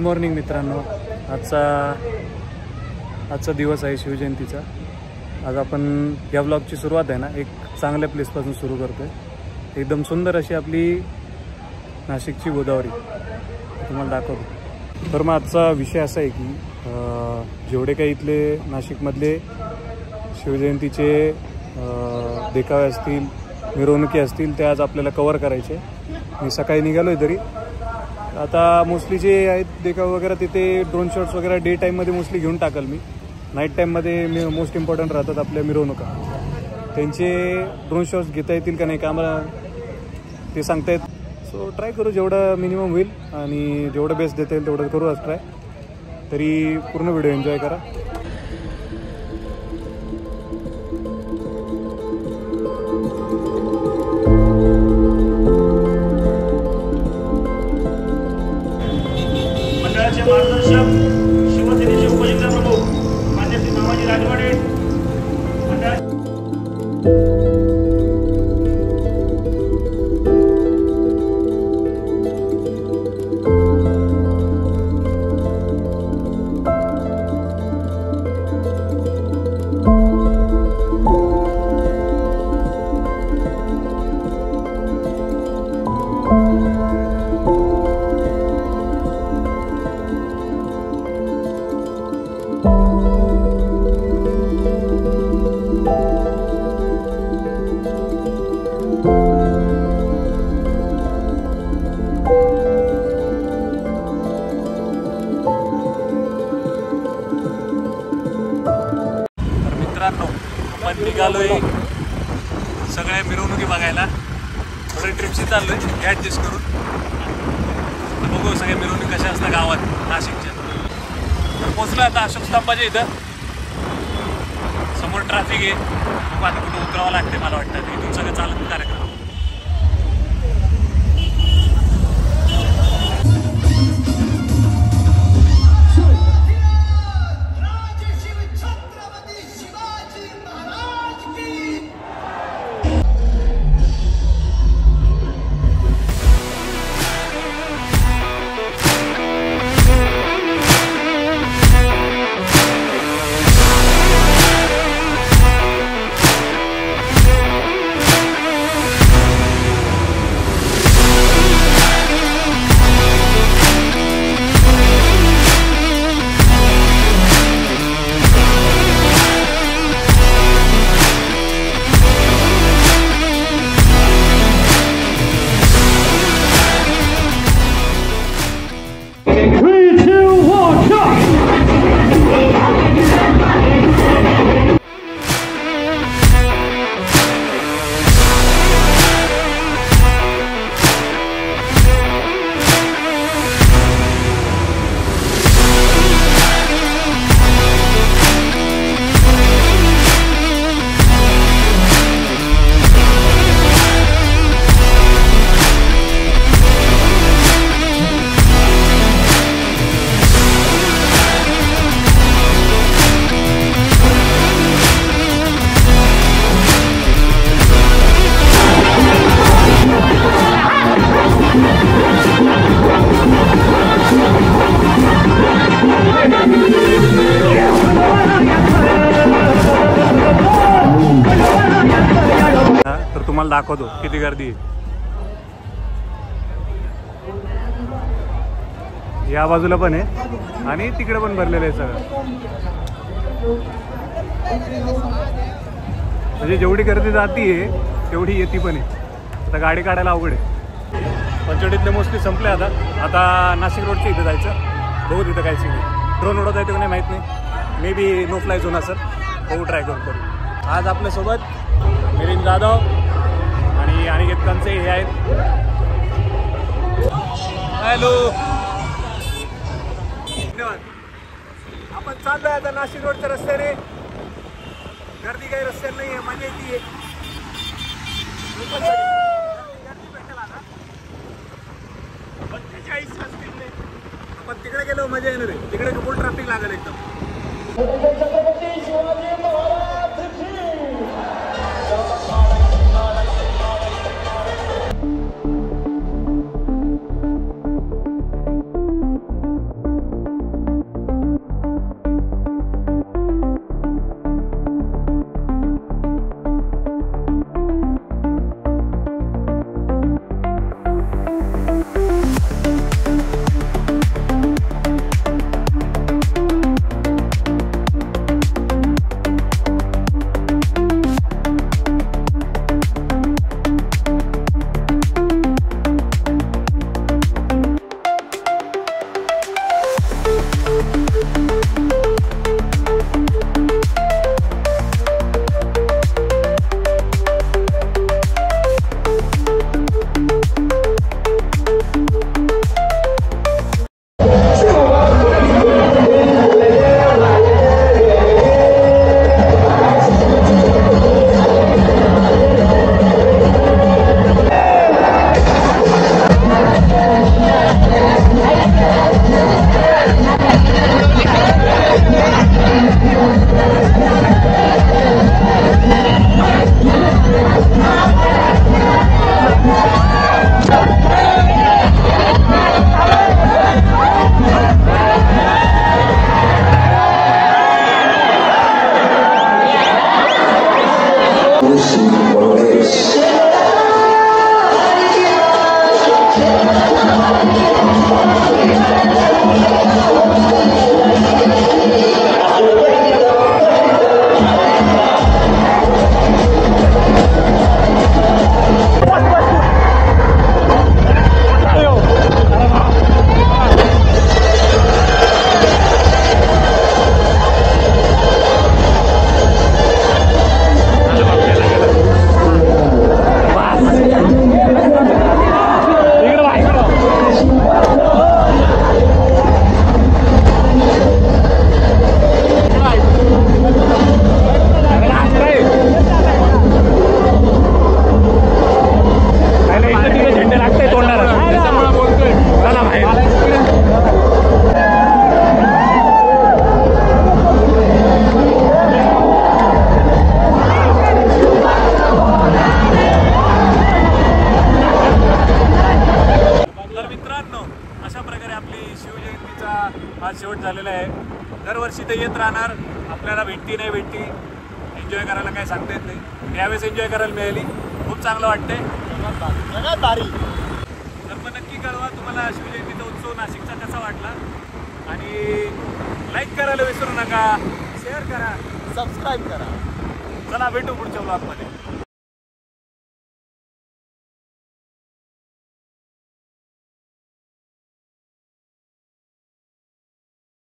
Morning मित्रांनो. आजचा दिवस आहे शिवजयंतीचा. आज आपण या ब्लॉगची सुरुवात आहे ना एक चांगल्या प्लेसपासून सुरू करतोय. एकदम सुंदर अशी आपली नाशिकची गोदावरी तुम्हाला दाखवतो. तर मग आजचा विषय असा आहे की जेवढे काही इथले नाशिकमधले शिवजयंतीचे देखावे असतील, मिरवणुकी असतील, ते आज आपल्याला कवर करायचे. मी सकाळी निघालो आहे तरी आता मोस्टली जे आहेत देखावे वगैरे तिथे ड्रोन शॉट्स वगैरे डे टाईममध्ये मोस्टली घेऊन टाकल मी. नाईट टाईममध्ये मोस्ट इम्पॉर्टंट राहतात आपल्या मिरवणुका. त्यांचे ड्रोन शॉट्स घेता येतील का नाही का आम्हाला ते सांगतायत. सो ट्राय करू जेवढं मिनिमम होईल आणि जेवढं बेस्ट देता येईल तेवढं करू आज ट्राय. तरी पूर्ण व्हिडिओ एन्जॉय करा. मार्गदर्शक शिवसेनेचे उपजिल्हा प्रमुख मान्य श्री मामाजी राजवाडे आपण निघालोय सगळ्या मिरवणुकी बघायला. थोडे ट्रिपशी चाललोय ॲडजस्ट करून. बघू सगळ्या मिरवणुकी कशा असतात गावात नाशिकच्या. पोचलो आता अशोक स्तंभाच्या इथं. समोर ट्रॅफिक आहे. मग आता कुठं उतरावं लागते मला वाटतं. इथून सगळं चालत कार्यक्रम. तुम्हाला दाखवतो किती गर्दी आहे. या बाजूला पण आहे आणि तिकडे पण भरलेलं आहे सगळं. म्हणजे जेवढी गर्दी जातीये तेवढी येती पण आहे. आता गाडी काढायला अवघड आहे. पंचवटीतले मोस्टली संपले. आता नाशिक रोडच्या इथं जायचं. बघू तिथं काय सीन. ड्रोन उडवता येते का नाही माहीत नाही. Maybe no fly zone असेल. बघू ट्राय करू. आज आपल्यासोबत मिलिंद जाधव आणि अनिकेत कंचे हे आहेत. हॅलो, धन्यवाद. आपण चाललोय आता नाशिक रोडच्या रस्त्याने. गर्दी काही रस्त्याने नाही आहे. मजा येते. आपण तिकडे गेलो मजा येणार आहे. तिकडे फुल ट्रॅफिक लागेल एकदम. दरवर्षी ते येत राहणार. आपल्याला भेटती नाही भेटती, एन्जॉय करायला काही सांगता येत नाही. यावेळेस एन्जॉय करायला मिळाली, खूप चांगलं वाटतंय. तर मग नक्की कळवा तुम्हाला शिवजयंतीचा उत्सव नाशिकचा कसा वाटला, आणि लाईक करायला विसरू नका, शेअर करा, सबस्क्राईब करा. चला भेटू पुढच्या ब्लॉगमध्ये.